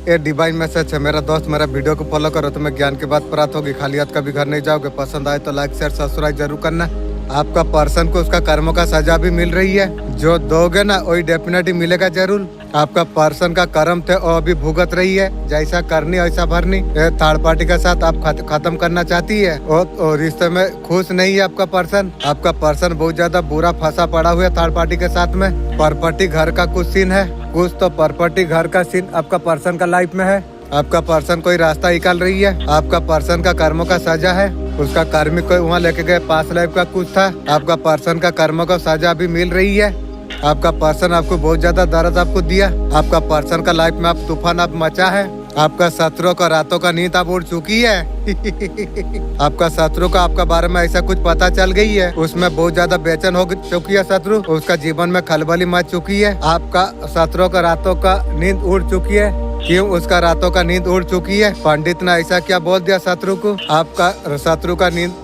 ये divine message है मेरा दोस्त, मेरा वीडियो को फॉलो करो तुम्हें ज्ञान की बात प्राप्त होगी। खाली हाथ कभी घर नहीं जाओगे। पसंद आए तो लाइक शेयर सब्सक्राइब जरूर करना। आपका पर्सन को उसका कर्मों का सजा भी मिल रही है। जो दोगे ना वही डेफिनेटली मिलेगा जरूर। आपका पर्सन का कर्म थे और अभी भुगत रही है। जैसा करनी वैसा भरनी। थर्ड पार्टी के साथ आप खत्म करना चाहती है और रिश्ते में खुश नहीं है आपका पर्सन। आपका पर्सन बहुत ज्यादा बुरा फंसा पड़ा हुआ है थर्ड पार्टी के साथ में। प्रॉपर्टी घर का कुछ सीन है, कुछ तो प्रॉपर्टी घर का सीन आपका पर्सन का लाइफ में है। आपका पर्सन कोई रास्ता निकाल रही है। आपका पर्सन का कर्मों का सजा है। उसका कर्मिक को वहाँ लेके गए, पास लाइफ का कुछ था। आपका पर्सन का कर्मों का सजा भी मिल रही है। आपका पर्सन आपको बहुत ज्यादा दर्द आपको दिया। आपका पर्सन का लाइफ में आप तूफान आप मचा है। आपका शत्रु का रातों का नींद आप उड़ चुकी है। आपका शत्रु का आपका बारे में ऐसा कुछ पता चल गई है, उसमें बहुत ज्यादा बेचैन हो चुकी है शत्रु। उसका जीवन में खलबली मच चुकी है। आपका शत्रु का रातों का नींद उड़ चुकी है। क्यों उसका रातों का नींद उड़ चुकी है? पंडित ने ऐसा क्या बोल दिया शत्रु को? आपका शत्रु का नींद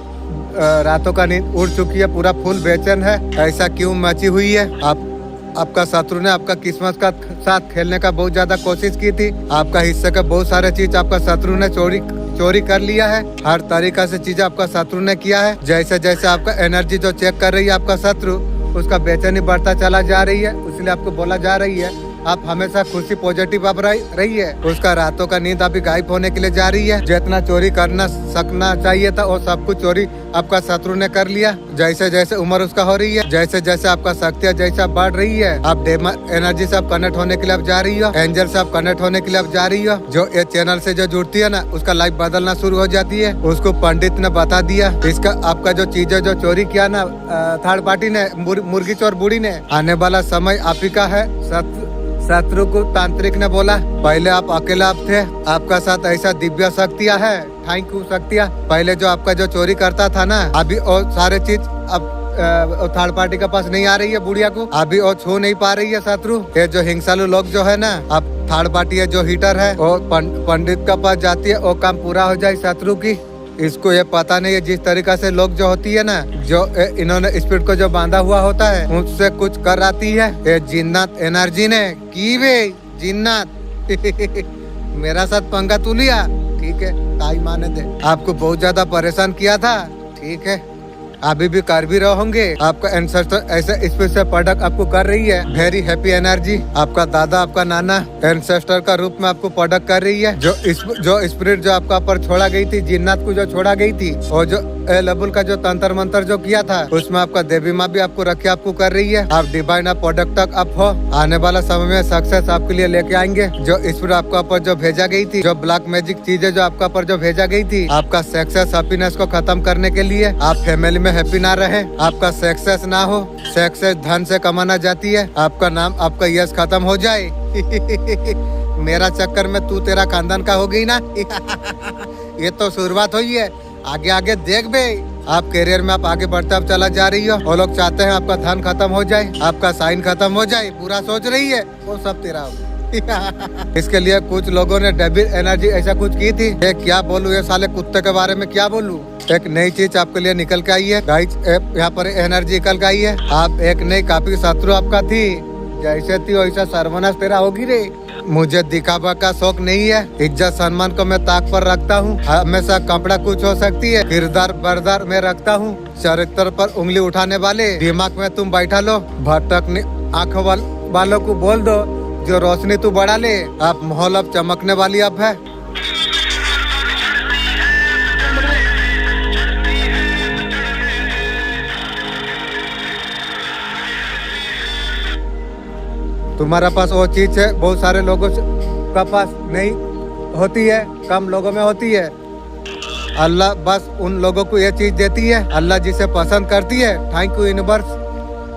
रातों का नींद उड़ चुकी है, पूरा फुल बेचैन है। ऐसा क्यों मची हुई है? आपका शत्रु ने आपका किस्मत का साथ खेलने का बहुत ज्यादा कोशिश की थी। आपका हिस्से का बहुत सारे चीज आपका शत्रु ने चोरी कर लिया है। हर तरीका से चीज आपका शत्रु ने किया है। जैसे जैसे आपका एनर्जी जो चेक कर रही है आपका शत्रु, उसका बेचैनी बढ़ता चला जा रही है। इसलिए आपको बोला जा रही है आप हमेशा खुशी पॉजिटिव आप रही है। उसका रातों का नींद अभी गायब होने के लिए जा रही है। जितना चोरी करना सकना चाहिए था वो सब कुछ चोरी आपका शत्रु ने कर लिया। जैसे जैसे उम्र उसका हो रही है, जैसे जैसे आपका शक्तियाँ जैसा बढ़ रही है, आप एनर्जी से आप कनेक्ट होने के लिए आप जा रही हो। एंजल से आप कनेक्ट होने के लिए आप जा रही हो। जो ये चैनल से जो जुड़ती है ना, उसका लाइफ बदलना शुरू हो जाती है। उसको पंडित ने बता दिया इसका आपका जो चीजें जो चोरी किया ना थर्ड पार्टी ने, मुर्गी चोर बूढ़ी ने, आने वाला समय आप ही का है। शत्रु को तांत्रिक ने बोला पहले आप अकेला आप थे, आपका साथ ऐसा दिव्य शक्तियाँ है, थैंक यू शक्तियाँ। पहले जो आपका जो चोरी करता था ना, अभी और सारे चीज अब थर्ड पार्टी के पास नहीं आ रही है बुढ़िया को। अभी और छू नहीं पा रही है शत्रु। ये जो हिंसालु लोग जो है ना, अब थर्ड पार्टी है जो हीटर है वो पंडित के पास जाती है, वो काम पूरा हो जाए शत्रु की। इसको ये पता नहीं है जिस तरीका से लोग जो होती है ना, जो इन्होंने स्पिरिट को जो बांधा हुआ होता है उससे कुछ कर आती है। ये जिन्नात एनर्जी ने की वे जिन्नात मेरा साथ पंगा तू लिया, ठीक है ताई माने दे। आपको बहुत ज्यादा परेशान किया था, ठीक है अभी भी कर भी रहे होंगे। आपका एंसेस्टर ऐसे स्पेशल प्रोडक्ट आपको कर रही है। Very happy energy. आपका दादा आपका नाना एंसेस्टर का रूप में आपको प्रोडक्ट कर रही है। जो स्पिरिट जो आपका ऊपर छोड़ा गई थी, जिन्नात को जो छोड़ा गई थी, और जो लबुल का जो तंत्र मंत्र जो किया था, उसमें आपका देवी माँ भी आपको रखे आपको कर रही है। आप डिवाइन आप प्रोडक्ट तक आप हो। आने वाला समय में सक्सेस आपके लिए लेके आएंगे। जो स्पिरिट आपका ऊपर जो भेजा गई थी, जो ब्लैक मैजिक चीजें जो आपका ऊपर जो भेजा गई थी, आपका सक्सेस हैप्पीनेस को खत्म करने के लिए, आप फैमिली में हैप्पी ना रहे, आपका सक्सेस ना हो। सक्सेस धन से कमाना जाती है। आपका नाम आपका यश खत्म हो जाए। मेरा चक्कर में तू तेरा खानदान का हो गई ना। ये तो शुरुआत हुई है, आगे आगे देख बे। आप करियर में आप आगे बढ़ते आप चला जा रही हो। वो लोग चाहते हैं आपका धन खत्म हो जाए, आपका साइन खत्म हो जाए, पूरा सोच रही है वो सब तेरा हो। इसके लिए कुछ लोगों ने डेविल एनर्जी ऐसा कुछ की थी। क्या बोलूं, ये साले कुत्ते के बारे में क्या बोलूं। एक नई चीज आपके लिए निकल के आई है गाइस, यहाँ पर एनर्जी निकल के आई है। आप एक नई काफी शत्रु आपका थी, जैसे थी वैसा सर्वनाश तेरा होगी रे। मुझे दिखावा का शौक नहीं है। इज्जत सम्मान को मैं ताक पर रखता हूँ। हमेशा कपड़ा कुछ हो सकती है, किरदार बरदार में रखता हूँ। चरित्र पर उंगली उठाने वाले दिमाग में तुम बैठा लो। भटकने आँखों वालों को बोल दो, जो रोशनी तू बढ़ा ले। आप माहौल अब चमकने वाली अब है। तुम्हारा पास वो चीज है बहुत सारे लोगों का पास नहीं होती है, कम लोगों में होती है। अल्लाह बस उन लोगों को ये चीज देती है। अल्लाह जिसे पसंद करती है, थैंक यू यूनिवर्स।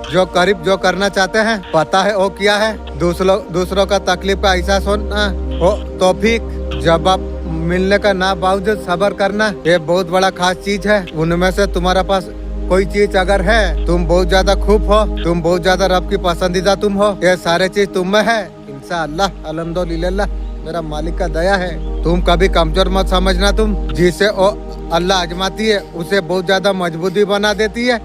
जो करीब जो करना चाहते हैं पता है वो क्या है। दूसरों का तकलीफ का एहसास होना हो तौफीक। जब आप मिलने का ना बावजूद सब्र करना, ये बहुत बड़ा खास चीज है। उनमें से तुम्हारा पास कोई चीज अगर है, तुम बहुत ज्यादा खूब हो, तुम बहुत ज्यादा रब की पसंदीदा तुम हो, ये सारे चीज तुम में है। इंशाअल्लाह अल्हम्दुलिल्लाह, मेरा मालिक का दया है। तुम कभी कमजोर मत समझना। तुम जिसे अल्लाह आजमाती है उसे बहुत ज्यादा मजबूती बना देती है।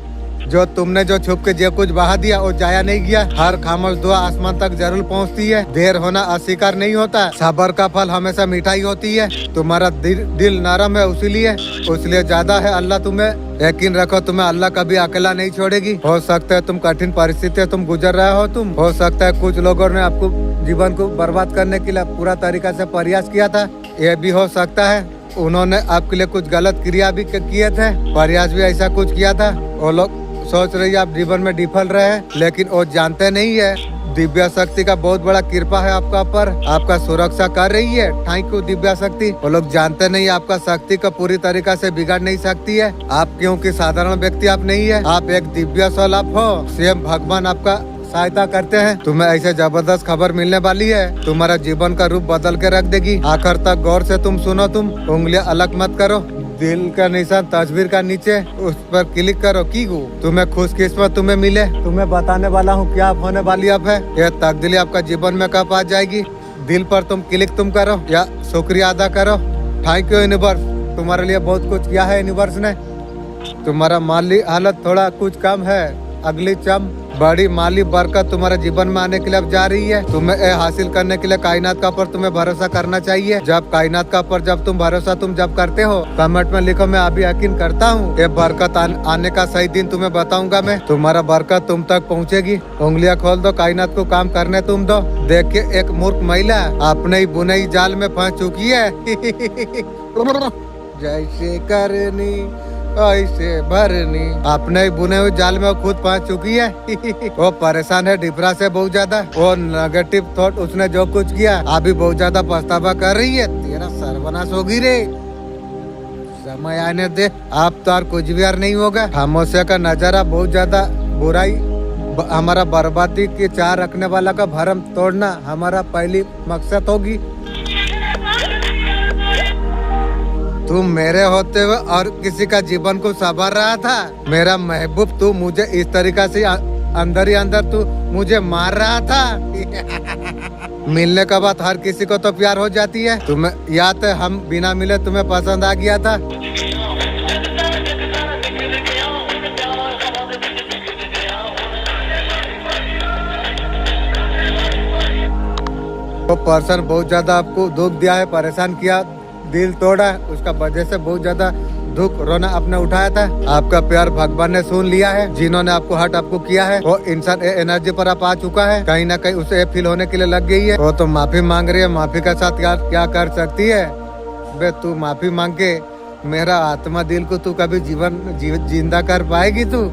जो तुमने जो छुप के जो कुछ बहा दिया वो जाया नहीं गया। हर खामोश दुआ आसमान तक जरूर पहुंचती है। देर होना अस्वीकार नहीं होता। सब्र का फल हमेशा मिठाई होती है। तुम्हारा दिल नरम है इसलिए ज्यादा है अल्लाह तुम्हें। यकीन रखो तुम्हें अल्लाह कभी अकेला नहीं छोड़ेगी। हो सकता है तुम कठिन परिस्थितियां तुम गुजर रहे हो। हो सकता है कुछ लोगों ने आपको जीवन को बर्बाद करने के लिए पूरा तरीका से प्रयास किया था। ये भी हो सकता है उन्होंने आपके लिए कुछ गलत क्रिया भी किए थे, प्रयास भी ऐसा कुछ किया था। वो लोग सोच रही है आप जीवन में विफल रहे हैं, लेकिन वो जानते नहीं है दिव्य शक्ति का बहुत बड़ा कृपा है आपका ऊपर, आपका सुरक्षा कर रही है। थैंक यू दिव्य शक्ति। वो लोग जानते नहीं आपका शक्ति को पूरी तरीका से बिगाड़ नहीं सकती है। आप क्योंकि साधारण व्यक्ति आप नहीं है, आप एक दिव्य सोल आप हो। स्वयं भगवान आपका सहायता करते हैं। तुम्हें ऐसे जबरदस्त खबर मिलने वाली है, तुम्हारा जीवन का रूप बदल के रख देगी। आखिर तक गौर से तुम सुनो, तुम उंगलियां अलग मत करो। दिल का निशान तस्वीर का नीचे उस पर क्लिक करो की तुम्हें खुशकिस्मत तुम्हें मिले। तुम्हें बताने वाला हूँ क्या होने वाली अब है। यह तकदीर आपका जीवन में कब आ जाएगी। दिल पर तुम क्लिक तुम करो या शुक्रिया अदा करो। थैंक यू यूनिवर्स, तुम्हारे लिए बहुत कुछ किया है यूनिवर्स ने। तुम्हारा माली हालत थोड़ा कुछ कम है, अगली चम बड़ी माली बरकत तुम्हारे जीवन में आने के लिए अब जा रही है। तुम्हें ये हासिल करने के लिए कायनात का ऊपर तुम्हें भरोसा करना चाहिए। जब कायनात का ऊपर जब तुम भरोसा तुम जब करते हो, कमेंट में लिखो मैं अभी यकीन करता हूँ। ये बरकत आने का सही दिन तुम्हें बताऊंगा मैं। तुम्हारा बरकत तुम तक पहुँचेगी। उंगलियां खोल दो, कायनात को काम करने तुम दो। देखिए एक मूर्ख महिला अपने ही बुनाई जाल में फंस चुकी है। जैसे करनी ऐसे भरनी, अपने बुने हुए जाल में वो खुद फंस चुकी है। वो परेशान है डिप्रा से बहुत ज्यादा। वो नेगेटिव थॉट उसने जो कुछ किया अभी बहुत ज्यादा पछतावा कर रही है। तेरा सर्वनाश होगी रे, समय आने दे। आप तो और कुछ भी यार नहीं होगा। खामोशी का नजारा बहुत ज्यादा बुराई हमारा बर्बादी की चाह रखने वाला का भरम तोड़ना हमारा पहली मकसद होगी। तुम मेरे होते हुए और किसी का जीवन को संवार रहा था। मेरा महबूब तू मुझे इस तरीका से अंदर ही अंदर तू मुझे मार रहा था। मिलने के बाद हर किसी को तो प्यार हो जाती है। तुम्हें याद है हम बिना मिले तुम्हें पसंद आ गया था। वो पर्सन बहुत ज्यादा आपको दुख दिया है, परेशान किया, दिल तोड़ा, उसका वजह से बहुत ज्यादा दुख रोना आपने उठाया था। आपका प्यार भगवान ने सुन लिया है। जिन्होंने आपको हर्ट आपको किया है वो इंसान एनर्जी पर आप आ चुका है। कहीं ना कहीं उसे फील होने के लिए लग गई है। वो तो माफी मांग रही है। माफी के साथ क्या कर सकती है बे। तू माफी मांग के मेरा आत्मा दिल को तू कभी जिंदा कर पाएगी तू।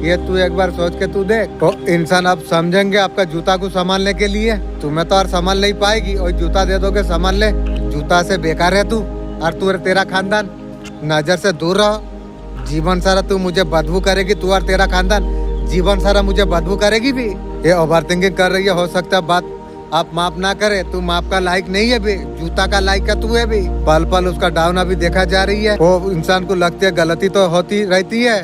ये तू एक बार सोच के तू देख। तो इंसान आप समझेंगे आपका जूता को संभालने के लिए। तुम्हें तो और संभाल नहीं पाएगी और जूता दे दोगे संभाल ले। जूता से बेकार है तू और तू तेरा खानदान। नजर से दूर रहो। जीवन सारा तू मुझे बदबू करेगी, तू और तेरा खानदान जीवन सारा मुझे बदबू करेगी भी। ये ओवर थिंकिंग कर रही है। हो सकता है बात आप माफ ना करे। तू माफ का लायक नहीं है बे। जूता का लायक का तू है बे। पल पल उसका डाउन अभी देखा जा रही है। वो इंसान को लगती है गलती तो होती रहती है।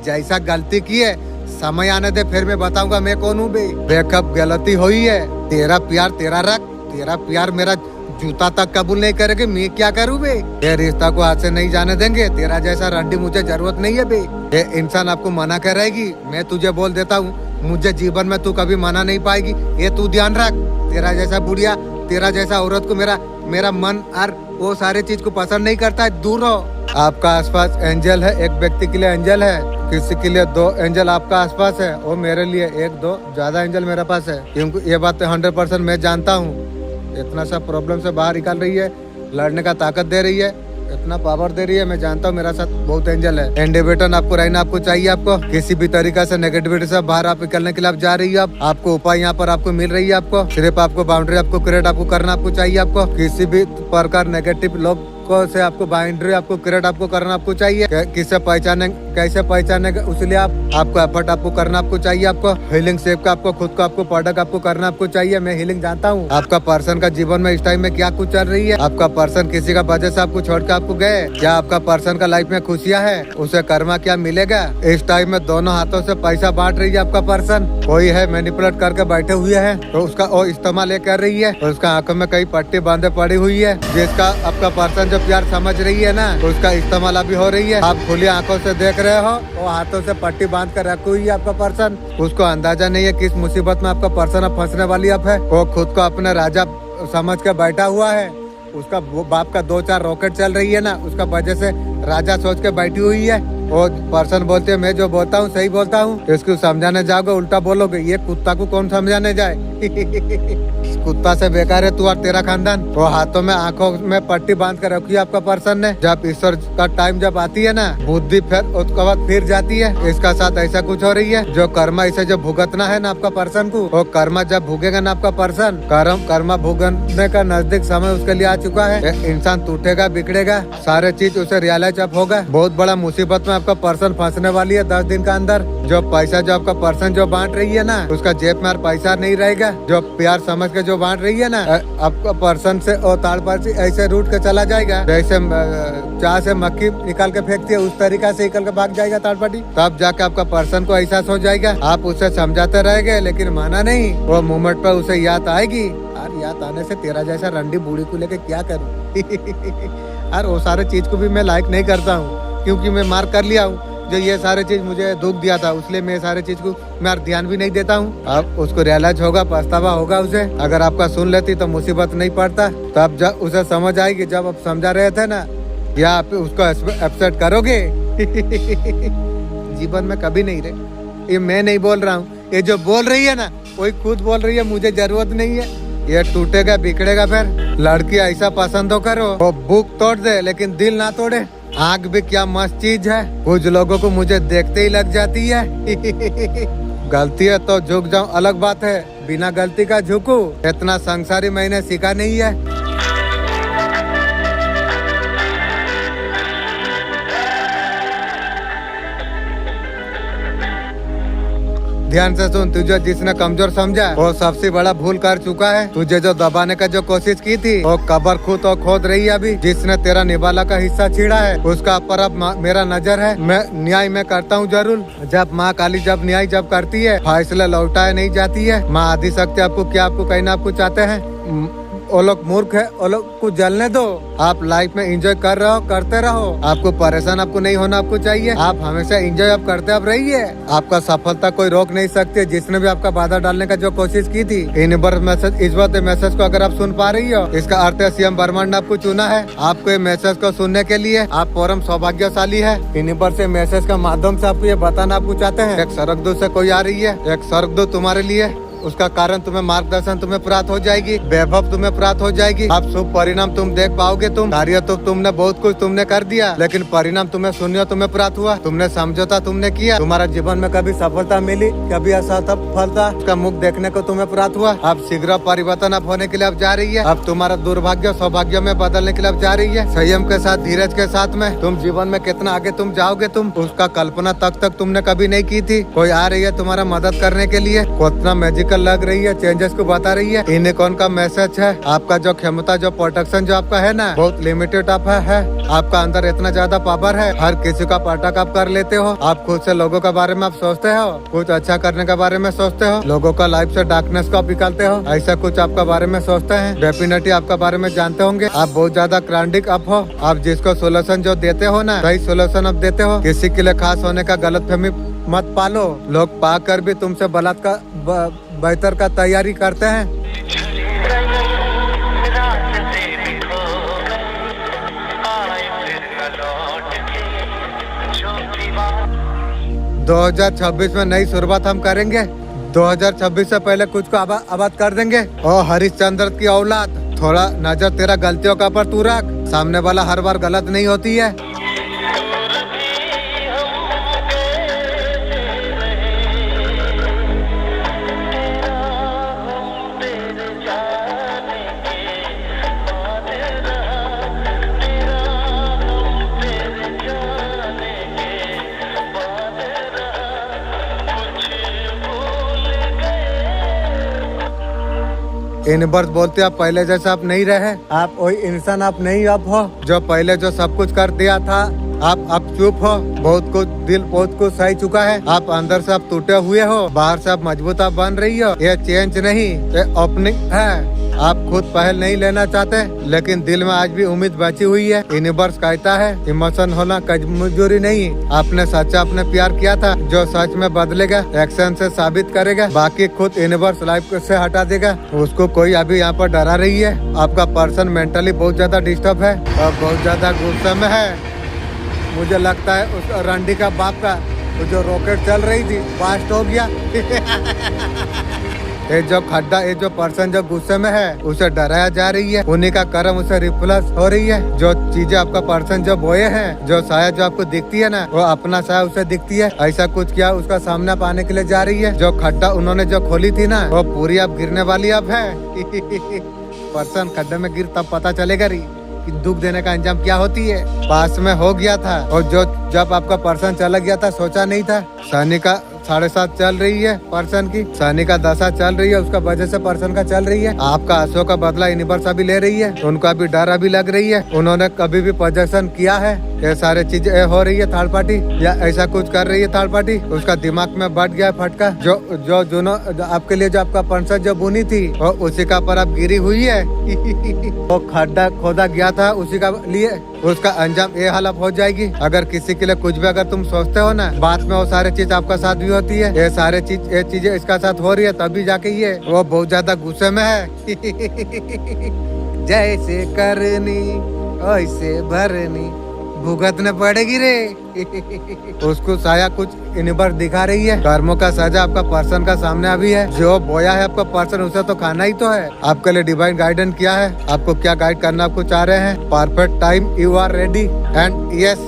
जैसा गलती की है समय आने दे फिर मैं बताऊंगा मैं कौन हूँ बे। बेकअप गलती हुई है। तेरा प्यार तेरा रख, तेरा प्यार मेरा जूता तक कबूल नहीं करेगी। मैं क्या करूँ बे। ये रिश्ता को हाथ से नहीं जाने देंगे। तेरा जैसा रंडी मुझे जरूरत नहीं है बे। ये इंसान आपको मना करेगी। मैं तुझे बोल देता हूँ मुझे जीवन में तू कभी मना नहीं पाएगी। ये तू ध्यान रख। तेरा जैसा बुढ़िया, तेरा जैसा औरत को मेरा मन और वो सारे चीज को पसंद नहीं करता है। दूर रहो। आपका आसपास एंजल है। एक व्यक्ति के लिए एंजल है, किसी के लिए 2 एंजल आपका आसपास है। वो मेरे लिए 1-2 ज्यादा एंजल मेरे पास है। क्योंकि ये बात 100% मैं जानता हूँ। इतना सा प्रॉब्लम से बाहर निकाल रही है, लड़ने का ताकत दे रही है, इतना पावर दे रही है। मैं जानता हूँ मेरा साथ बहुत एंजल है। इंडिपेंडेंट आपको रहना आपको चाहिए। आपको किसी भी तरीका से नेगेटिविटी से बाहर आप निकलने के लिए आप जा रही है। आपको उपाय यहाँ पर आपको मिल रही है। आपको सिर्फ आपको बाउंड्री आपको क्रिएट आपको करना आपको चाहिए। आपको किसी भी प्रकार नेगेटिव लोग से आपको बाउंड्री आपको क्रिएट आपको करना आपको चाहिए। किसे पहचाने कैसे पहचाने उसलिए आपको एफर्ट आपको करना आपको चाहिए। आपको हीलिंग सेफ का आपको खुद को आपको प्रोडक्ट आपको करना आपको चाहिए। मैं हीलिंग जानता हूँ। आपका पर्सन का जीवन में इस टाइम में क्या कुछ चल रही है। आपका पर्सन किसी का वजह से आपको छोड़ के आपको गए। क्या आपका पर्सन का लाइफ में खुशियाँ है, उसे कर्मा क्या मिलेगा। इस टाइम में दोनों हाथों से पैसा बांट रही है आपका पर्सन। कोई है मैनिपुलेट करके बैठे हुए है तो उसका वो इस्तेमाल कर रही है। उसका आंखों में कई पट्टी बांधे पड़ी हुई है जिसका आपका पर्सन जो प्यार समझ रही है ना, उसका इस्तेमाल अभी हो रही है। आप खुली आंखों से देख रहे हो, वो हाथों से पट्टी बांध कर रखी हुई है आपका पर्सन। उसको अंदाजा नहीं है किस मुसीबत में आपका पर्सन अब फंसने वाली अब है। वो खुद को अपना राजा समझ कर बैठा हुआ है। उसका बाप का 2-4 रॉकेट चल रही है ना, उसका वजह से राजा सोच के बैठी हुई है। वो पर्सन बोलते है मैं जो बोलता हूँ सही बोलता हूँ, इसको समझाने जाओगे उल्टा बोलोगे। ये कुत्ता को कौन समझाने जाए? कुत्ता से बेकार है तू और तेरा खानदान। वो हाथों में आंखों में पट्टी बांध कर रखी है आपका पर्सन ने। जब ईश्वर का टाइम जब आती है ना, बुद्धि फिर उसके बाद फिर जाती है। इसका साथ ऐसा कुछ हो रही है। जो कर्मा इसे जो भुगतना है ना आपका पर्सन को, वो कर्मा जब भुगेगा ना आपका पर्सन, कर्मा भुगतने का नजदीक समय उसके लिए आ चुका है। इंसान टूटेगा, बिगड़ेगा, सारे चीज उसे रियलाइज अप होगा। बहुत बड़ा मुसीबत में आपका पर्सन फंसने वाली है 10 दिन का अंदर। जो पैसा जो आपका पर्सन जो बांट रही है ना, उसका जेब में पैसा नहीं रहेगा। जो प्यार समझ के जो बांट रही है ना, आपका पर्सन से और ताड़ पर ऐसे रूट के चला जाएगा जैसे चाय से मक्खी निकाल के फेंकती है, उस तरीका से निकल के भाग जाएगा ताड़पट्टी। तब जाके आपका पर्सन को एहसास हो जाएगा। आप उसे समझाते रहेंगे लेकिन माना नहीं। वो मोमेंट पर उसे याद आएगी, यार याद आने से तेरा जैसा रंडी बूढ़ी को लेके क्या करूँ। यार वो सारे चीज को भी मैं लाइक नहीं करता हूँ, क्योंकि मैं मार कर लिया हूँ। जो ये सारे चीज मुझे दुख दिया था, इसलिए मैं सारे चीज को मैं ध्यान भी नहीं देता हूँ। अब उसको रियलाइज होगा, पछतावा होगा उसे। अगर आपका सुन लेती तो मुसीबत नहीं पड़ता। तब जब उसे समझ आएगी, जब आप समझा रहे थे ना, या आप उसको अपसेट करोगे। जीवन में कभी नहीं रहे। ये मैं नहीं बोल रहा हूँ, ये जो बोल रही है ना वही खुद बोल रही है। मुझे जरूरत नहीं है। ये टूटेगा बिगड़ेगा फिर। लड़की ऐसा पसंद हो करो, वो बुक तोड़ दे लेकिन दिल ना तोड़े। आँख भी क्या मस्त चीज है। कुछ लोगों को मुझे देखते ही लग जाती है। गलती है तो झुक जाऊं अलग बात है, बिना गलती का झुकूं इतना संसारी मैंने सीखा नहीं है। ध्यान से सुन, तुझे जिसने कमजोर समझा वो सबसे बड़ा भूल कर चुका है। तुझे जो दबाने का जो कोशिश की थी, वो कबर खुद और खोद रही है अभी। जिसने तेरा निवाला का हिस्सा छीड़ा है, उसका पर अब मेरा नजर है। मैं न्याय में करता हूँ जरूर। जब माँ काली जब न्याय जब करती है, फैसला लौटाए नहीं जाती है। माँ आदि शक्ति आपको क्या आपको कहना आपको चाहते हैं। वो लोग मूर्ख है, वो लोग को जलने दो। आप लाइफ में एंजॉय कर रहे हो, करते रहो। आपको परेशान आपको नहीं होना आपको चाहिए। आप हमेशा एंजॉय आप करते आप रहिए। आपका सफलता कोई रोक नहीं सकते। जिसने भी आपका बाधा डालने का जो कोशिश की थी, यूनिवर्स मैसेज इस बात मैसेज को अगर आप सुन पा रही हो, इसका अर्थ है सीएम ब्रह्मांड ने आपको चुना है। आपको ये मैसेज को सुनने के लिए आप परम सौभाग्यशाली है। यूनिवर्स से मैसेज के माध्यम से आपको ये बताना आपको चाहते हैं, एक स्वर्गदूत से कोई आ रही है, एक स्वर्गदूत तुम्हारे लिए। उसका कारण तुम्हें मार्गदर्शन तुम्हें प्राप्त हो जाएगी, वैभव तुम्हें प्राप्त हो जाएगी। आप शुभ परिणाम तुम देख पाओगे। तुम कार्य तो तुमने बहुत कुछ तुमने कर दिया, लेकिन परिणाम तुम्हें शून्य तुम्हें प्राप्त हुआ। तुमने समझौता तुमने किया, तुम्हारा जीवन में कभी सफलता मिली, कभी असफलता, उसका मुख देखने को तुम्हें प्राप्त हुआ। अब शीघ्र परिवर्तन अब होने के लिए अब जा रही है। अब तुम्हारा दुर्भाग्य सौभाग्य में बदलने के लिए अब जा रही है। संयम के साथ, धीरज के साथ में तुम जीवन में कितना आगे तुम जाओगे, तुम उसका कल्पना तक तुमने कभी नहीं की थी। कोई आ रही है तुम्हारा मदद करने के लिए, कितना मैजिकल लग रही है, चेंजेस को बता रही है। इन्हें कौन का मैसेज है, आपका जो क्षमता जो प्रोटेक्शन जो आपका है ना, बहुत लिमिटेड आप है। आपका अंदर इतना ज्यादा पावर है, हर किसी का पटक आप कर लेते हो। आप खुद से लोगों के बारे में आप सोचते हो, कुछ अच्छा करने के बारे में सोचते हो, लोगों का लाइफ से डार्कनेस को आप निकालते हो, ऐसा कुछ आपका बारे में सोचते हैं। डेफिनेटली आपका बारे में जानते होंगे। आप बहुत ज्यादा क्रांतिक आप हो। आप जिसको सोल्यूशन जो देते हो ना, सही सोल्यूशन आप देते हो। किसी के लिए खास होने का गलतफहमी मत पालो। लोग पाकर भी तुमसे बलात्कार बेहतर का तैयारी करते हैं। दो 2026 में नई शुरुआत हम करेंगे। 2026 से पहले कुछ को आबाद कर देंगे। और हरिश्चंद्र की औलाद, थोड़ा नजर तेरा गलतियों का पर तू रख। सामने वाला हर बार गलत नहीं होती है। यूनिवर्स बोलते आप पहले जैसे आप नहीं रहे। आप वही इंसान आप नहीं अब हो जो पहले जो सब कुछ कर दिया था। आप अब चुप हो। बहुत कुछ दिल बहुत कुछ सह चुका है। आप अंदर से आप टूटे हुए हो, बाहर से आप मजबूत आप बन रही हो। ये चेंज नहीं, ये ओपनिंग है। आप खुद पहल नहीं लेना चाहते, लेकिन दिल में आज भी उम्मीद बची हुई है। यूनिवर्स कहता है इमोशन होना कमजोरी नहीं, आपने सच्चा अपने प्यार किया था जो सच में बदलेगा, एक्शन से साबित करेगा, बाकी खुद यूनिवर्स लाइफ से हटा देगा। उसको कोई अभी यहाँ पर डरा रही है। आपका पर्सन मेंटली बहुत ज्यादा डिस्टर्ब है और बहुत ज्यादा गुस्से में है। मुझे लगता है उस रंडी का बाप का जो रॉकेट चल रही थी फास्ट हो गया। ये जो खड्डा, ये जो पर्सन जो गुस्से में है उसे डराया जा रही है, उन्हीं का कर्म उसे रिप्लेस हो रही है। जो चीजें आपका पर्सन जो बोए हैं, जो साया जो आपको दिखती है ना, वो अपना साया उसे दिखती है। ऐसा कुछ किया उसका सामना पाने के लिए जा रही है। जो खड्डा उन्होंने जो खोली थी ना, वो पूरी अब गिरने वाली अब है। पर्सन खड्डे में गिर तब पता चलेगा री कि दुख देने का अंजाम क्या होती है। पास में हो गया था और जो जब आपका पर्सन चला गया था सोचा नहीं था। शनि का 7.5 चल रही है पर्सन की, शनि का दशा चल रही है, उसका वजह से पर्सन का चल रही है। आपका आंसुओं का बदला यूनिवर्स अभी ले रही है, उनको अभी डर अभी लग रही है। उन्होंने कभी भी प्रोजेक्शन किया है, ये सारे चीजें हो रही है थर्ड पार्टी या ऐसा कुछ कर रही है थर्ड पार्टी, उसका दिमाग में बढ़ गया फटका। जो आपके लिए जो आपका पर्सन जो बुनी थी वो उसी का पर अब गिरी हुई है। वो खड्डा खोदा गया था उसी का लिए, उसका अंजाम ये हालत हो जाएगी। अगर किसी के लिए कुछ भी अगर तुम सोचते हो ना, बाद में वो सारी चीज आपका साथ भी होती है। ये सारे चीजें इसका साथ हो रही है तभी जाके ये वो बहुत ज्यादा गुस्से में है। जैसे करनी वैसे भरनी भुगतने पड़ेगी रे। उसको साया कुछ यूनिवर्स दिखा रही है। कर्मों का सजा आपका पर्सन का सामने अभी है। जो बोया है आपका पर्सन उसे तो खाना ही तो है। आपके लिए डिवाइन गाइडेंस किया है, आपको क्या गाइड करना आपको चाह रहे हैं। Perfect time, you are ready and yes,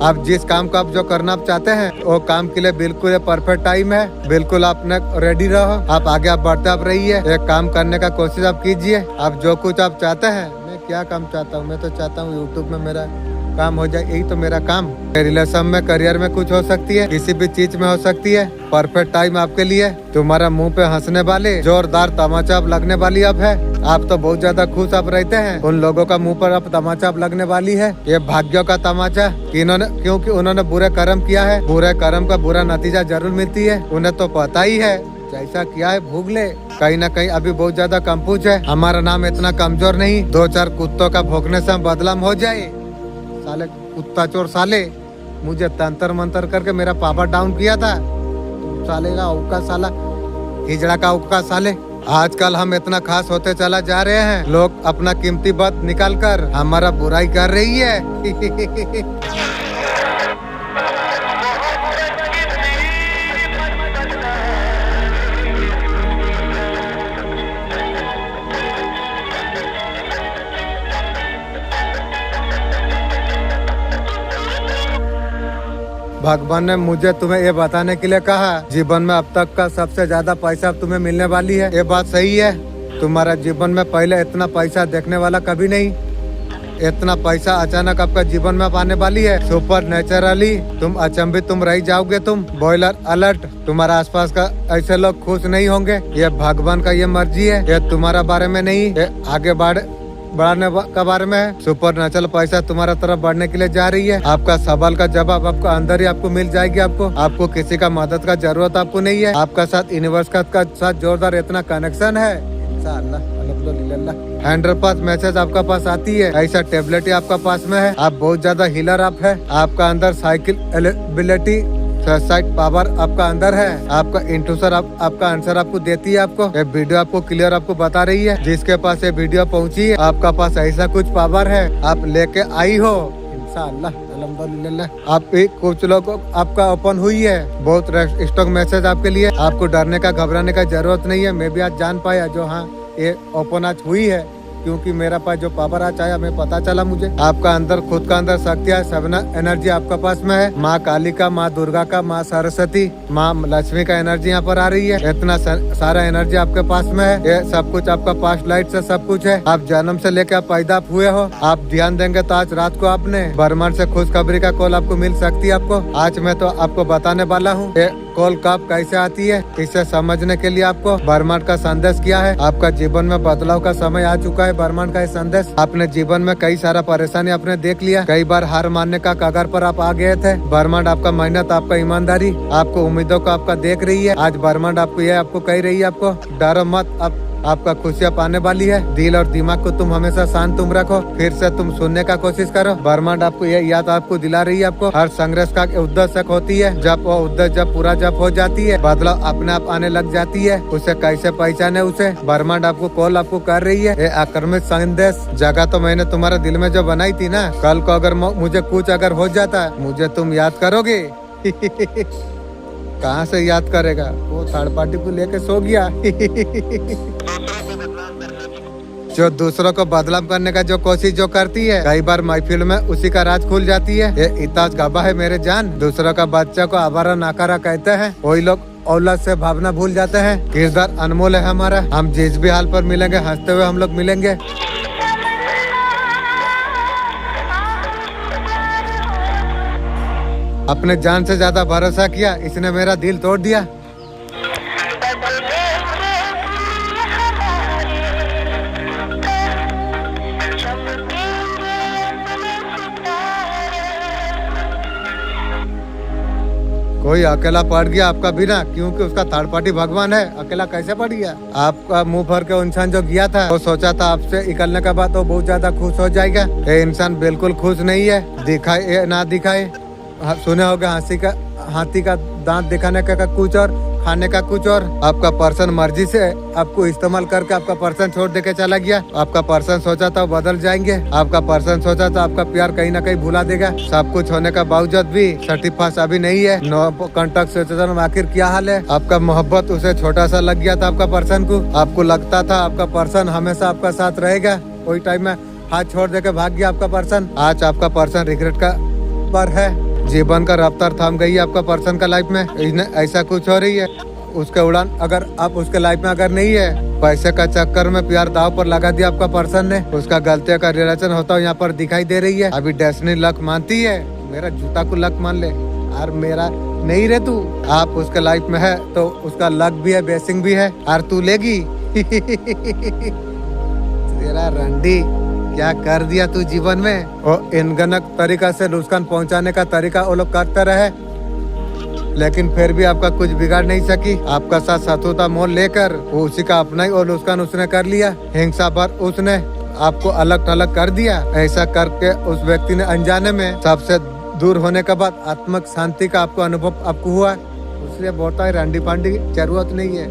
आप जिस काम को आप जो करना आप चाहते हैं वो काम के लिए बिल्कुल परफेक्ट टाइम है। बिल्कुल आपने रेडी रहो, आप आगे आप बढ़ते आप रहिए, एक काम करने का कोशिश आप कीजिए। आप जो कुछ आप चाहते हैं, मैं क्या काम चाहता हूँ, मैं तो चाहता हूँ यूट्यूब में मेरा काम हो जाए, यही तो मेरा काम। रिलेशन में, करियर में कुछ हो सकती है, किसी भी चीज में हो सकती है। परफेक्ट टाइम आपके लिए। तुम्हारा मुंह पे हंसने वाले जोरदार तमाचा अब लगने वाली अब है। आप तो बहुत ज्यादा खुश आप रहते हैं, उन लोगों का मुंह पर अब तमाचा अब लगने वाली है। ये भाग्यों का तमाचा, क्योंकि उन्होंने बुरे कर्म किया है। बुरे कर्म का बुरा नतीजा जरूर मिलती है, उन्हें तो पता ही है। जैसा किया है भूग ले। कहीं ना कहीं अभी बहुत ज्यादा कंफ्यूज है। हमारा नाम इतना कमजोर नहीं, 2-4 कुत्तों का भोंकने से हम बदलाम हो जाए। साले कुत्ता चोर साले, मुझे तंत्र मंत्र करके मेरा पावर डाउन किया था। साले का औका साला, हिजड़ा का औका साले। आजकल हम इतना खास होते चला जा रहे हैं, लोग अपना कीमती बात निकाल कर हमारा बुराई कर रही है। भगवान ने मुझे तुम्हें ये बताने के लिए कहा, जीवन में अब तक का सबसे ज्यादा पैसा तुम्हें मिलने वाली है। ये बात सही है। तुम्हारा जीवन में पहले इतना पैसा देखने वाला कभी नहीं। इतना पैसा अचानक आपका जीवन में आने वाली है। सुपर नेचुरली तुम अचंभित तुम रह जाओगे। तुम बॉयलर अलर्ट, तुम्हारा आसपास का ऐसे लोग खुश नहीं होंगे। ये भगवान का ये मर्जी है, ये तुम्हारा बारे में नहीं, ये आगे बढ़ने का बारे में है। सुपर नेचुरल पैसा तुम्हारा तरफ बढ़ने के लिए जा रही है। आपका सवाल का जवाब आपको अंदर ही आपको मिल जाएगी। आपको किसी का मदद का जरूरत आपको नहीं है। आपका साथ यूनिवर्स का साथ जोरदार इतना कनेक्शन है। 100% मैसेज आपका पास आती है। ऐसा टेबलेट ही आपका पास में है। आप बहुत ज्यादा हीलर आप है। आपका अंदर साइकिल एबिलिटी, साइट पावर आपका अंदर है। आपका इंट्यूशन आपका आंसर आपको देती है। आपको ये वीडियो आपको क्लियर आपको बता रही है। जिसके पास ये वीडियो पहुंची है, आपका पास ऐसा कुछ पावर है, आप लेके आई हो। इंशाअल्लाह अल्हम्दुलिल्लाह। आप कुछ लोग आपका ओपन हुई है। बहुत स्टॉक मैसेज आपके लिए। आपको डरने का घबराने का जरूरत नहीं है। मैं भी आज जान पाया जो हाँ ये ओपन आज हुई है, क्योंकि मेरा पास जो पावर आज आया हमें पता चला मुझे। आपका अंदर खुद का अंदर शक्ति है, सवना एनर्जी आपका पास में है। माँ काली का, माँ दुर्गा का, माँ सरस्वती, माँ लक्ष्मी का एनर्जी यहाँ पर आ रही है। इतना सारा एनर्जी आपके पास में है। ये सब कुछ आपका पास्ट लाइफ से सब कुछ है। आप जन्म से लेकर आप पैदा हुए हो। आप ध्यान देंगे तो आज रात को आपने ब्रह्मांड से खुशखबरी का कॉल आपको मिल सकती है। आपको आज मैं तो आपको बताने वाला हूँ कॉल कब कैसे आती है। इसे समझने के लिए आपको ब्रह्मांड का संदेश किया है। आपका जीवन में बदलाव का समय आ चुका है। ब्रह्मांड का संदेश, अपने जीवन में कई सारा परेशानी आपने देख लिया। कई बार हार मानने का कगार पर आप आ गए थे। ब्रह्मांड आपका मेहनत, आपका ईमानदारी, आपको उम्मीदों को आपका देख रही है। आज ब्रह्मांड आपको यह आपको कह रही है, आपको डरो मत, आप आपका खुशियाँ पाने वाली है। दिल और दिमाग को तुम हमेशा शांत तुम रखो, फिर से तुम सुनने का कोशिश करो। ब्रह्मांड आपको ये याद आपको दिला रही है। आपको हर संघर्ष का उद्देश्य होती है, जब वो उद्देश्य जब पूरा जब हो जाती है, बदलाव अपने आप आने लग जाती है। उसे कैसे पहचाने उसे, ब्रह्मांड आपको कॉल आपको कर रही है। ये आक्रमित संदेश जगह तो मैंने तुम्हारे दिल में जो बनाई थी ना, कल को अगर मुझे कुछ अगर हो जाता मुझे तुम याद करोगे। कहाँ से याद करेगा, वो थर्ड पार्टी को लेके सो गया। जो दूसरों को बदनाम करने का जो कोशिश जो करती है, कई बार महफिल में उसी का राज खुल जाती है। ये इताज गबा है मेरे जान। दूसरों का बच्चा को आवारा नाकारा कहते हैं, वही लोग औलाद से भावना भूल जाते हैं। किरदार अनमोल है हमारा, हम जिस भी हाल पर मिलेंगे हंसते हुए हम लोग मिलेंगे। अपने जान से ज्यादा भरोसा किया, इसने मेरा दिल तोड़ दिया। कोई अकेला पड़ गया आपका बिना, क्योंकि उसका थर्ड पार्टी भगवान है। अकेला कैसे पड़ गया? आपका मुंह भर के इंसान जो गया था, वो सोचा था आपसे निकलने के बाद वो बहुत ज्यादा खुश हो जाएगा। ये इंसान बिल्कुल खुश नहीं है, दिखाए ना दिखाए। सुने होगा हाथी का दांत दिखाने का कुछ और खाने का कुछ और। आपका पर्सन मर्जी से आपको इस्तेमाल करके आपका पर्सन छोड़ दे के चला गया। आपका पर्सन सोचा था बदल जाएंगे, आपका पर्सन सोचा था आपका प्यार कहीं ना कहीं भुला देगा। सब कुछ होने का बावजूद भी सर्टिफाइड अभी नहीं है। नो कॉन्टेक्ट सिचुएशन में आखिर क्या हाल है? आपका मोहब्बत उसे छोटा सा लग गया था आपका पर्सन को। आपको लगता था आपका पर्सन हमेशा आपका साथ रहेगा, वही टाइम में हाथ छोड़ दे के भाग गया आपका पर्सन। आज आपका पर्सन रिग्रेट का पर है, जीवन का रफ्तार थम गई है आपका पर्सन का लाइफ में। ऐसा कुछ हो रही है, उसके उड़ान अगर आप उसके लाइफ में अगर नहीं है, पैसे का चक्कर में प्यार दाव पर लगा दिया आपका पर्सन ने। उसका गलतियों का रिलेशन होता हुआ यहाँ पर दिखाई दे रही है। अभी डेस्टिनी लक मानती है, मेरा जूता को लक मान ले और मेरा नहीं रे तू। आप उसके लाइफ में है तो उसका लक भी है, ब्लेसिंग भी है, और तू लेगी। तेरा रंडी क्या कर दिया तू जीवन में। और इनगनक तरीका से नुकसान पहुंचाने का तरीका वो लोग करते रहे, लेकिन फिर भी आपका कुछ बिगाड़ नहीं सकी। आपका साथ शत्रुता मोल लेकर वो उसी का अपना ही और नुकसान उसने कर लिया। हिंसा पर उसने आपको अलग थलग कर दिया। ऐसा करके उस व्यक्ति ने अनजाने में सबसे दूर होने के बाद आत्मिक शांति का आपको अनुभव आपको हुआ। इसलिए बोलता है रंडी पांडी जरूरत नहीं है,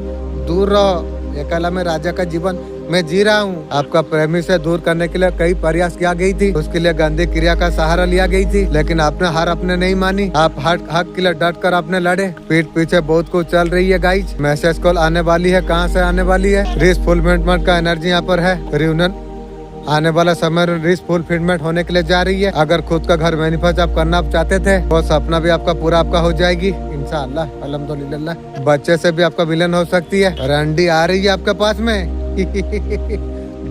दूर रहो। अकेला में राजा का जीवन मैं जी रहा हूँ। आपका प्रेमी से दूर करने के लिए कई प्रयास किया गई थी, उसके लिए गंदी क्रिया का सहारा लिया गई थी, लेकिन आपने हार अपने नहीं मानी। आप हक के लिए डट कर आपने लड़े। पीठ पीछे बहुत कुछ चल रही है गाइज। मैसेज कॉल आने वाली है, कहाँ से आने वाली है? रिस्क फुलफिलमेंट का एनर्जी यहाँ पर है। रियूनियन आने वाला समय रिस्क फुलफिलमेंट होने के लिए जा रही है। अगर खुद का घर मैनिफेस्ट आप करना चाहते थे, वो सपना भी आपका पूरा आपका हो जाएगी इंशाअल्लाह, अल्हम्दुलिल्लाह। बच्चे से भी आपका विलन हो सकती है। रंडी आ रही है आपके पास में।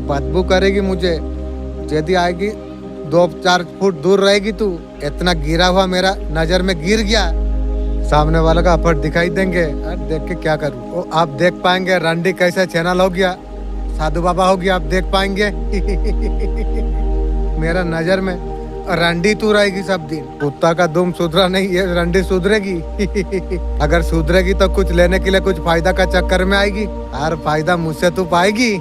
बदबू करेगी मुझे, यदि आएगी 2-4 फुट दूर रहेगी तू। इतना गिरा हुआ मेरा नजर में गिर गया, सामने वाले का अफर्ट दिखाई देंगे। देख के क्या करूँ? आप देख पाएंगे रंडी कैसे चैनल हो गया, साधु बाबा हो गया, आप देख पाएंगे। मेरा नजर में रंडी तू रहेगी सब दिन। कुत्ता का दुम सुधरा नहीं, ये रंडी सुधरेगी। अगर सुधरेगी तो कुछ लेने के लिए कुछ फायदा का चक्कर में आएगी, और फायदा मुझसे तू पाएगी।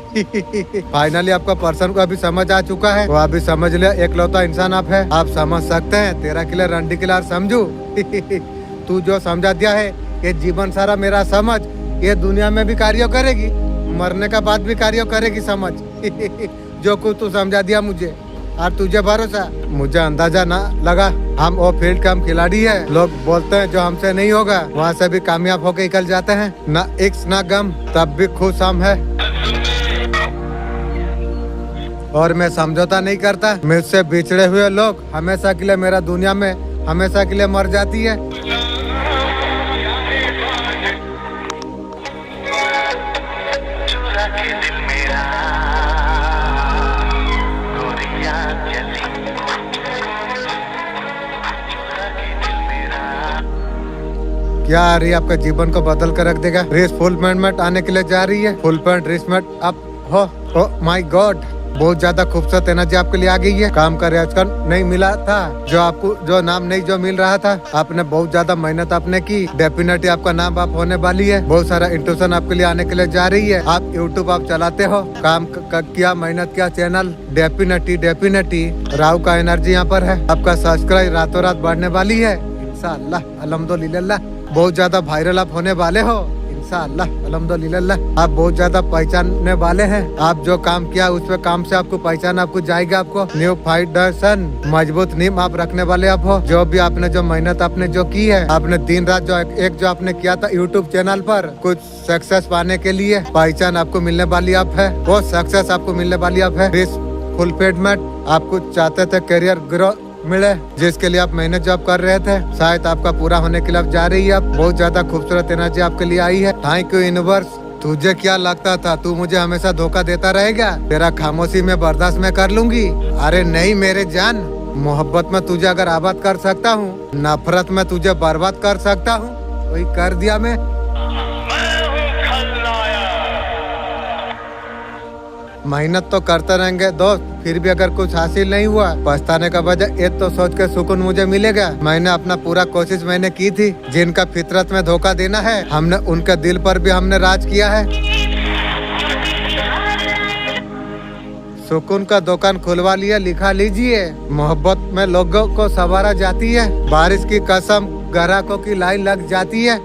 फाइनली आपका पर्सन को अभी समझ आ चुका है, वो अभी समझ लिया एकलौता इंसान आप है। आप समझ सकते हैं, तेरा के लिए रंडी के लिए समझू। तू जो समझा दिया है, ये जीवन सारा मेरा समझ, ये दुनिया में भी कार्य करेगी, मरने का बाद भी कार्य करेगी समझ। जो कुछ तू समझा दिया मुझे, और तुझे भरोसा, मुझे अंदाजा ना लगा। हम वो फील्ड का हम खिलाड़ी है। लोग बोलते हैं जो हमसे नहीं होगा, वहाँ से भी कामयाब होकर निकल जाते हैं। ना इक्स ना गम, तब भी खुश हम है। और मैं समझौता नहीं करता। मुझसे बिछड़े हुए लोग हमेशा के लिए मेरा दुनिया में हमेशा के लिए मर जाती है। क्या आ रही है आपका जीवन को बदल कर रख देगा। रेस फुलफिलमेंट आने के लिए जा रही है। फुलफिलमेंट रेसमेंट अप हो माय गॉड। बहुत ज्यादा खूबसूरत एनर्जी आपके लिए आ गई है। काम का रियाज नहीं मिला था, जो आपको जो नाम नहीं जो मिल रहा था, आपने बहुत ज्यादा मेहनत आपने की, डेफिनेटली आपका नाम आप होने वाली है। बहुत सारा इंट्यूशन आपके लिए आने के लिए जा रही है। आप यूट्यूब आप चलाते हो, काम किया, मेहनत किया, चैनल डेफिनेटली राव का एनर्जी यहाँ पर है। आपका सब्सक्राइब रातों रात बढ़ने वाली है इंशाअल्लाह, अल्हम्दुलिल्लाह। बहुत ज्यादा वायरल आप होने वाले हो इंशाअल्लाह, अल्हम्दुलिल्लाह। आप बहुत ज्यादा पहचानने वाले हैं। आप जो काम किया उस पे काम से आपको पहचान आपको जाएगा। आपको न्यू फाउंडेशन मजबूत नींव आप रखने वाले आप हो। जो भी आपने जो मेहनत आपने जो की है, आपने दिन रात जो एक जो आपने किया था यूट्यूब चैनल पर, कुछ सक्सेस पाने के लिए पहचान आपको मिलने वाली आप है, वो सक्सेस आपको मिलने वाली आप है। फुलफिलमेंट आपको चाहते थे, करियर ग्रोथ मिले, जिसके लिए आप मेहनत जॉब कर रहे थे, शायद आपका पूरा होने के लिए आप जा रही है। बहुत ज्यादा खूबसूरत एनर्जी आपके लिए आई है। Thank you universe. तुझे क्या लगता था तू मुझे हमेशा धोखा देता रहेगा? तेरा खामोशी में बर्दाश्त में कर लूंगी? अरे नहीं मेरे जान, मोहब्बत में तुझे अगर आबाद कर सकता हूँ, नफरत में तुझे बर्बाद कर सकता हूँ, वही कर दिया मैं। मेहनत तो करते रहेंगे दोस्त, फिर भी अगर कुछ हासिल नहीं हुआ, पछताने का वजह एक तो सोच के सुकून मुझे मिलेगा। मैंने अपना पूरा कोशिश मैंने की थी। जिनका फितरत में धोखा देना है, हमने उनके दिल पर भी हमने राज किया है। सुकून का दुकान खुलवा लिया, लिखा लीजिए। मोहब्बत में लोगों को सवारा जाती है, बारिश की कसम ग्राहकों की लाइन लग जाती है।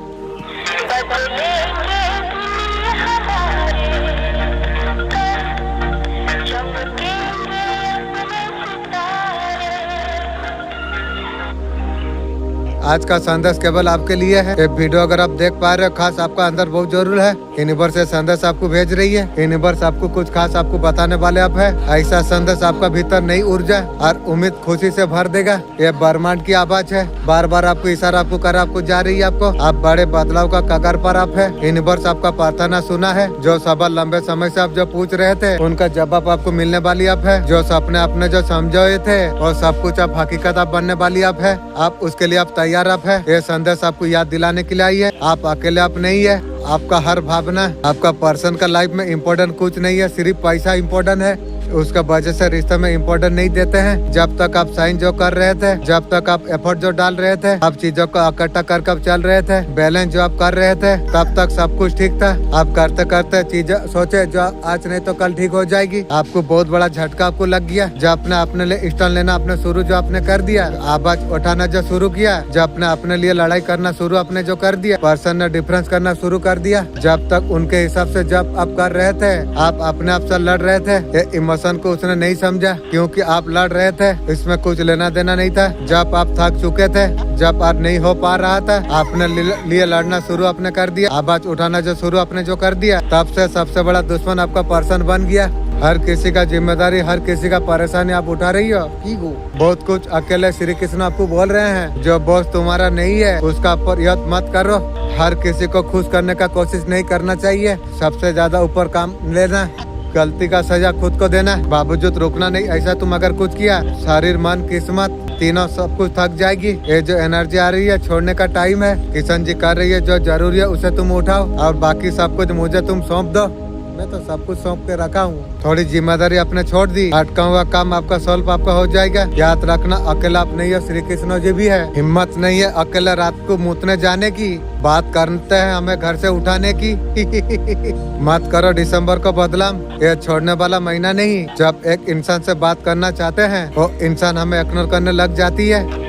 आज का संदेश केवल आपके लिए है। ये वीडियो अगर आप देख पा रहे हो, खास आपका अंदर बहुत जरूर है। यूनिवर्स से संदेश आपको भेज रही है। यूनिवर्स आपको कुछ खास आपको बताने वाले आप है। ऐसा संदेश आपका भीतर नई ऊर्जा और उम्मीद खुशी से भर देगा। ये ब्रह्मांड की आवाज है, बार बार आपको इशारा आपको कर आपको जा रही है। आपको आप बड़े बदलाव का कगार पर आप है। यूनिवर्स आपका प्रार्थना सुना है। जो सवाल लंबे समय से आप जो पूछ रहे थे, उनका जवाब आपको मिलने वाली आप है। जो सपने आपने जो समझे थे, और सब कुछ आप हकीकत आप बनने वाली आप है। आप उसके लिए आप तैयार आप है। ये संदेश आपको याद दिलाने के लिए आई है, आप अकेले आप नहीं है। आपका हर भावना, आपका पर्सन का लाइफ में इम्पोर्टेंट कुछ नहीं है, सिर्फ पैसा इम्पोर्टेंट है। उसका वजह से रिश्ते में इम्पोर्टेंट नहीं देते हैं। जब तक आप साइन जो कर रहे थे, जब तक आप एफर्ट जो डाल रहे थे, आप चीजों को इकट्ठा कर कब चल रहे थे, बैलेंस जो आप कर रहे थे, तब तक सब कुछ ठीक था। आप करते करते चीजें सोचे जो आज नहीं तो कल ठीक हो जाएगी। आपको बहुत बड़ा झटका आपको लग गया। जब आपने अपने लिए स्टैंड लेना अपने शुरू जो आपने कर दिया, आवाज उठाना जो शुरू किया, जब आपने अपने लिए लड़ाई करना शुरू आपने जो कर दिया, पर्सन ने डिफरेंस करना शुरू कर दिया। जब तक उनके हिसाब से जब आप कर रहे थे, आप अपने आप से लड़ रहे थे। ये इमोशन को उसने नहीं समझा, क्योंकि आप लड़ रहे थे, इसमें कुछ लेना देना नहीं था। जब आप थक चुके थे, जब आप नहीं हो पा रहा था, आपने लिए लड़ना शुरू आपने कर दिया, आवाज उठाना जो शुरू आपने जो कर दिया, तब से सबसे बड़ा दुश्मन आपका पर्सन बन गया। हर किसी का जिम्मेदारी, हर किसी का परेशानी आप उठा रही हो। बहुत कुछ अकेले श्री कृष्ण आपको बोल रहे हैं। जो बॉस तुम्हारा नहीं है, उसका प्रयत्न मत करो। हर किसी को खुश करने का कोशिश नहीं करना चाहिए। सबसे ज्यादा ऊपर काम लेना, गलती का सजा खुद को देना, बावजूद रुकना नहीं। ऐसा तुम अगर कुछ किया, शरीर मन किस्मत तीनों सब कुछ थक जाएगी। ये जो एनर्जी आ रही है, छोड़ने का टाइम है। किशन जी कर रही है जो जरूरी है उसे तुम उठाओ, और बाकी सब कुछ मुझे तुम सौंप दो। मैं तो सब कुछ सौंप के रखा हूँ। थोड़ी जिम्मेदारी अपने छोड़ दी, अटका हुआ काम आपका सॉल्व आपका हो जाएगा। याद रखना, अकेला आप नहीं है, श्री कृष्ण जी भी है। हिम्मत नहीं है अकेला रात को मुतने जाने की, बात करते हैं हमें घर से उठाने की। मत करो दिसंबर को बदलाव, ये छोड़ने वाला महीना नहीं। जब एक इंसान से बात करना चाहते हैं, वो इंसान हमें इग्नोर करने लग जाती है।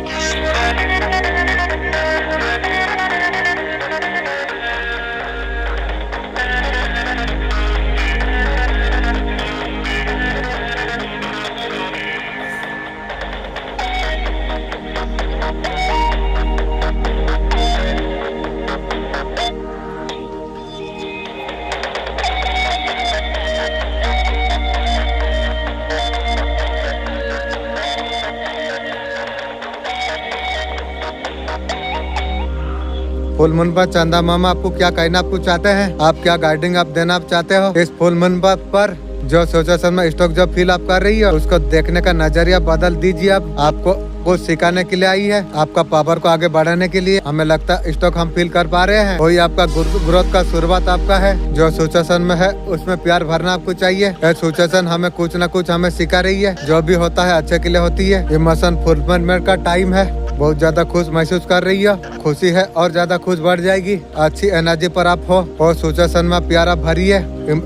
फुल मून पर चंदा मामा आपको क्या कहना आपको चाहते हैं? आप क्या गाइडिंग आप देना आप चाहते हो इस फुल मून पर? जो सिचुएशन में स्टॉक जो फील आप कर रही है, उसको देखने का नजरिया बदल दीजिए। आपको कुछ सिखाने के लिए आई है, आपका पावर को आगे बढ़ाने के लिए। हमें लगता है स्टॉक हम फील कर पा रहे हैं। वही आपका ग्रोथ का शुरुआत आपका है। जो सिचुएशन में है उसमें प्यार भरना आपको चाहिए। यह सिचुएशन हमें कुछ न कुछ हमें सिखा रही है। जो भी होता है अच्छे के लिए होती है। इमोशन फुलफिलमेंट का टाइम है। बहुत ज्यादा खुश महसूस कर रही है, खुशी है और ज्यादा खुश बढ़ जाएगी। अच्छी एनर्जी पर आप हो और सिचुएशन में प्यार आप भरी है।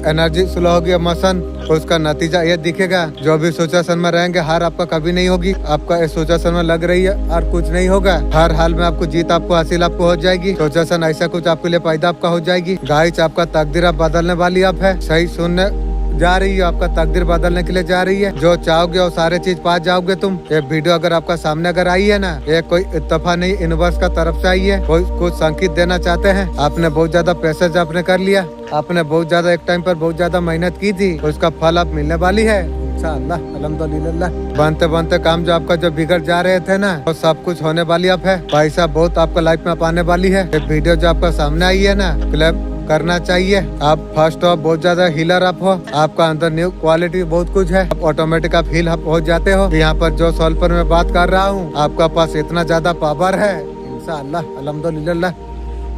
एनर्जी स्लो होगी, इमोशन, उसका नतीजा ये दिखेगा। जो भी सिचुएशन में रहेंगे हार आपका कभी नहीं होगी। आपका इस सिचुएशन में लग रही है और कुछ नहीं होगा। हर हाल में आपको जीत आपको हासिल आपको हो जाएगी। सिचुएशन ऐसा कुछ आपके लिए पैदा आपका हो जाएगी। गाइस आपका तकदीर आप बदलने वाली आप है। सही सुनने जा रही है, आपका तकदीर बदलने के लिए जा रही है। जो चाहोगे वो सारे चीज पा जाओगे तुम। ये वीडियो अगर आपका सामने अगर आई है ना, ये कोई इत्तेफाक नहीं, यूनिवर्स का तरफ से आई है। कोई कुछ संकेत देना चाहते हैं। आपने बहुत ज्यादा पैसेज आपने कर लिया, आपने बहुत ज्यादा एक टाइम पर बहुत ज्यादा मेहनत की थी, उसका फल आप मिलने वाली है इंशाअल्लाह, अल्हम्दुलिल्लाह। बनते बनते काम जो आपका जो बिगड़ जा रहे थे ना, वो सब कुछ होने वाली आप है। पैसा बहुत आपका लाइफ में आने वाली है। ये वीडियो जो आपका सामने आई है ना, क्लेम करना चाहिए। आप फर्स्ट हो, बहुत ज्यादा हीलर आप हो। आपका अंदर न्यू क्वालिटी बहुत कुछ है। आप ऑटोमेटिक आप हील हो जाते हो। यहाँ पर जो सॉल पर मैं बात कर रहा हूँ, आपका पास इतना ज्यादा पावर है इंशाअल्लाह, अल्हम्दुलिल्लाह।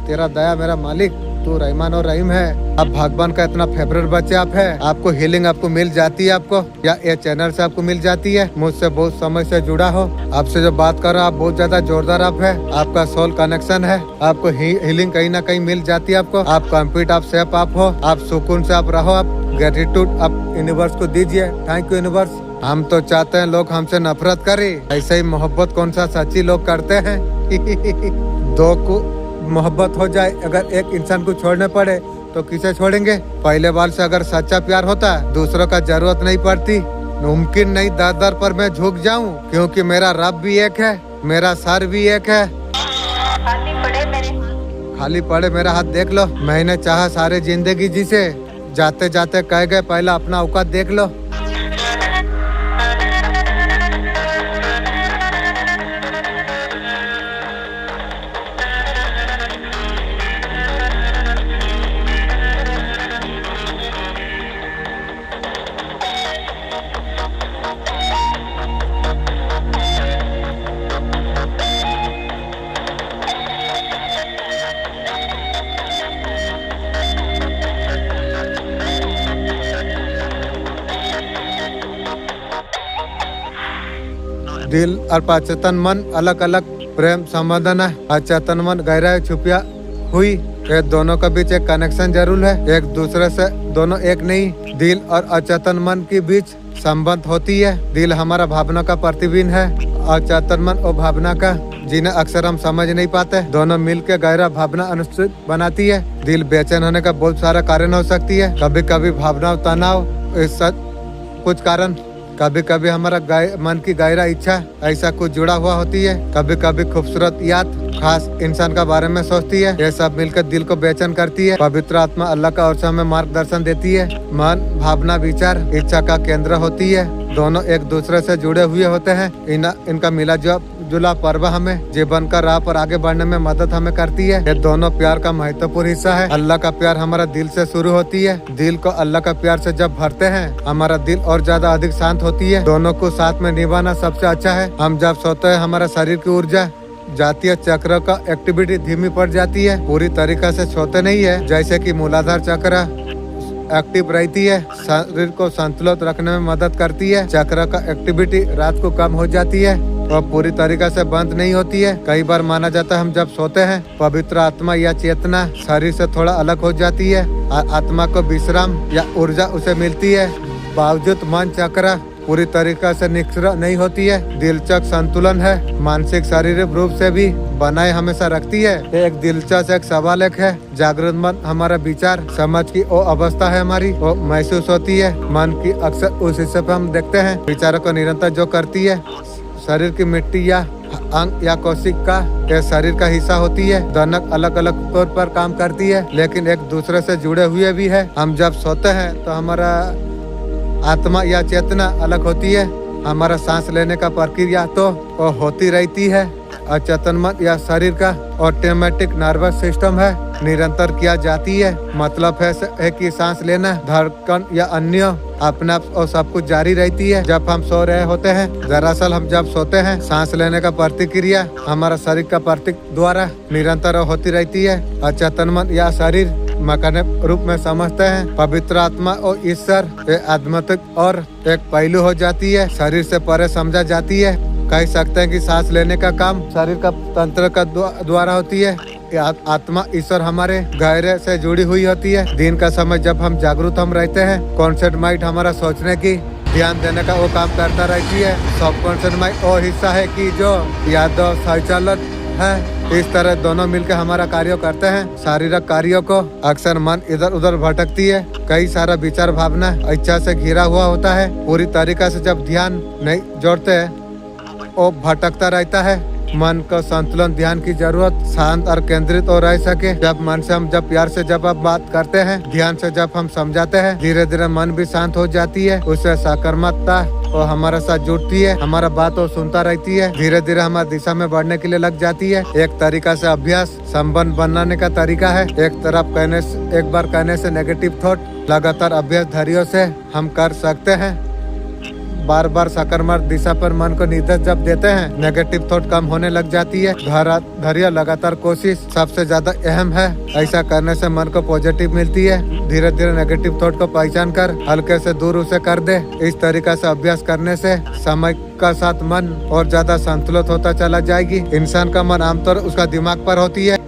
तेरा दया मेरा मालिक, तू रहमान और रहीम है। आप भगवान का इतना फेवरेट बच्चे आप है। आपको हीलिंग आपको मिल जाती है, आपको या ये चैनल से आपको मिल जाती है। मुझसे बहुत समय से जुड़ा हो, आपसे जो बात कर रहा हूँ आप बहुत ज्यादा जोरदार आप है। आपका सोल कनेक्शन है, आपको हीलिंग कहीं ना कहीं मिल जाती है आपको। आप कंप्लीट आप सेफ आप हो, आप सुकून से आप रहो। आप ग्रेटिट्यूड आप यूनिवर्स को दीजिए। Thank you universe. हम तो चाहते हैं लोग हमसे नफरत करे, ऐसे ही मोहब्बत कौन सा सच्ची लोग करते हैं। दो को मोहब्बत हो जाए, अगर एक इंसान को छोड़ने पड़े तो किसे छोड़ेंगे। पहले बार से अगर सच्चा प्यार होता, दूसरों का जरूरत नहीं पड़ती। मुमकिन नहीं दर दर पर मैं झुक जाऊं, क्योंकि मेरा रब भी एक है, मेरा सर भी एक है। खाली पड़े मेरा हाथ देख लो। मैंने चाहा सारे जिंदगी जिसे, जाते जाते कह गए पहला अपना औकात देख लो। दिल और अचेतन मन अलग अलग प्रेम संबंधन है। अचेतन मन गहराई छुपिया हुई, ये दोनों के बीच एक कनेक्शन जरूर है। एक दूसरे से दोनों एक नहीं। दिल और अचेतन मन के बीच संबंध होती है। दिल हमारा भावना का प्रतिबिंब है, अचेतन मन और भावना का, जिन्हें अक्सर हम समझ नहीं पाते। दोनों मिलकर गहरा भावना अनुसूचित बनाती है। दिल बेचैन होने का बहुत सारा कारण हो सकती है। कभी कभी भावना तनाव, कुछ कारण, कभी कभी हमारा मन की गहरा इच्छा ऐसा कुछ जुड़ा हुआ होती है। कभी कभी खूबसूरत याद खास इंसान का बारे में सोचती है। ये सब मिलकर दिल को बेचैन करती है। पवित्र आत्मा अल्लाह का ओर से हमें मार्गदर्शन देती है। मन, भावना, विचार इच्छा का केंद्र होती है। दोनों एक दूसरे से जुड़े हुए होते हैं। इनका मिला जुला पर्व हमें जीवन का राह पर आगे बढ़ने में मदद हमें करती है। ये दोनों प्यार का महत्वपूर्ण हिस्सा है। अल्लाह का प्यार हमारा दिल से शुरू होती है। दिल को अल्लाह का प्यार से जब भरते हैं, हमारा दिल और ज्यादा अधिक शांत होती है। दोनों को साथ में निभाना सबसे अच्छा है। हम जब सोते हैं हमारा शरीर की ऊर्जा जातीय चक्र का एक्टिविटी धीमी पड़ जाती है। पूरी तरीका से सोते नहीं है, जैसे कि मूलाधार चक्र एक्टिव रहती है, शरीर को संतुलित रखने में मदद करती है। चक्र का एक्टिविटी रात को कम हो जाती है और पूरी तरीका से बंद नहीं होती है। कई बार माना जाता है हम जब सोते हैं पवित्र आत्मा या चेतना शरीर से थोड़ा अलग हो जाती है। आत्मा को विश्राम या ऊर्जा उसे मिलती है, बावजूद मन चक्र पूरी तरीका से निष्क्रिय नहीं होती है। दिलचस्प संतुलन है, मानसिक शारीरिक रूप से भी बनाए हमेशा रखती है। एक दिलचस्प एक सवाल एक है, जागृत मन हमारा विचार समझ की वो अवस्था है हमारी, वो महसूस होती है। मन की अक्सर उस हिस्से पे हम देखते हैं विचारों को निरंतर जो करती है। शरीर की मिट्टी या अंग या कोशिका ये शरीर का हिस्सा होती है। दोनों अलग अलग तौर पर काम करती है, लेकिन एक दूसरे से जुड़े हुए भी है। हम जब सोते हैं तो हमारा आत्मा या चेतना अलग होती है। हमारा सांस लेने का प्रक्रिया तो वो होती रहती है। अचेतन मन या शरीर का ऑटोमेटिक नर्वस सिस्टम है। निरंतर किया जाती है। मतलब है कि सांस लेना, धड़कन या अन्य अपना और सब कुछ जारी रहती है जब हम सो रहे होते हैं। दरअसल हम जब सोते हैं सांस लेने का प्रतिक्रिया हमारा शरीर का प्रतीक द्वारा निरंतर होती रहती है। अचेतन मन या शरीर मकान रूप में समझते हैं। पवित्र आत्मा और ईश्वर आध्यात्मिक और एक पहलू हो जाती है, शरीर से परे समझा जाती है। कह सकते हैं कि सांस लेने का काम शरीर का तंत्र का द्वारा होती है। आत्मा ईश्वर हमारे गहरे से जुड़ी हुई होती है। दिन का समय जब हम जागरूक हम रहते हैं, कॉन्सेंट माइंड हमारा सोचने की ध्यान देने का वो काम करता रहती है। सब कॉन्सेंट माइंड वो हिस्सा है कि जो यादों संचालन है। इस तरह दोनों मिलकर हमारा कार्य करते हैं। शारीरिक कार्यों को अक्सर मन इधर उधर भटकती है, कई सारा विचार भावना इच्छा से घिरा हुआ होता है। पूरी तरीका से जब ध्यान नहीं जोड़ते हैं वो भटकता रहता है। मन को संतुलन ध्यान की जरूरत, शांत और केंद्रित हो रह सके। जब मन से हम जब प्यार से जब आप बात करते हैं, ध्यान से जब हम समझाते हैं, धीरे धीरे मन भी शांत हो जाती है। उससे सकारात्मकता और हमारे साथ जुड़ती है, हमारा बात और सुनता रहती है, धीरे धीरे हमारी दिशा में बढ़ने के लिए लग जाती है। एक तरीका से अभ्यास संबंध बनाने का तरीका है। एक बार कहने से नेगेटिव थॉट लगातार अभ्यास धैर्य से हम कर सकते हैं। बार बार सकारात्मक दिशा पर मन को निर्देश जब देते हैं, नेगेटिव थॉट कम होने लग जाती है। धैर्य लगातार कोशिश सबसे ज्यादा अहम है। ऐसा करने से मन को पॉजिटिव मिलती है। धीरे धीरे नेगेटिव थॉट को पहचान कर हल्के से दूर उसे कर दे। इस तरीका से अभ्यास करने से समय का साथ मन और ज्यादा संतुलित होता चला जाएगी। इंसान का मन आमतौर उसका दिमाग पर होती है।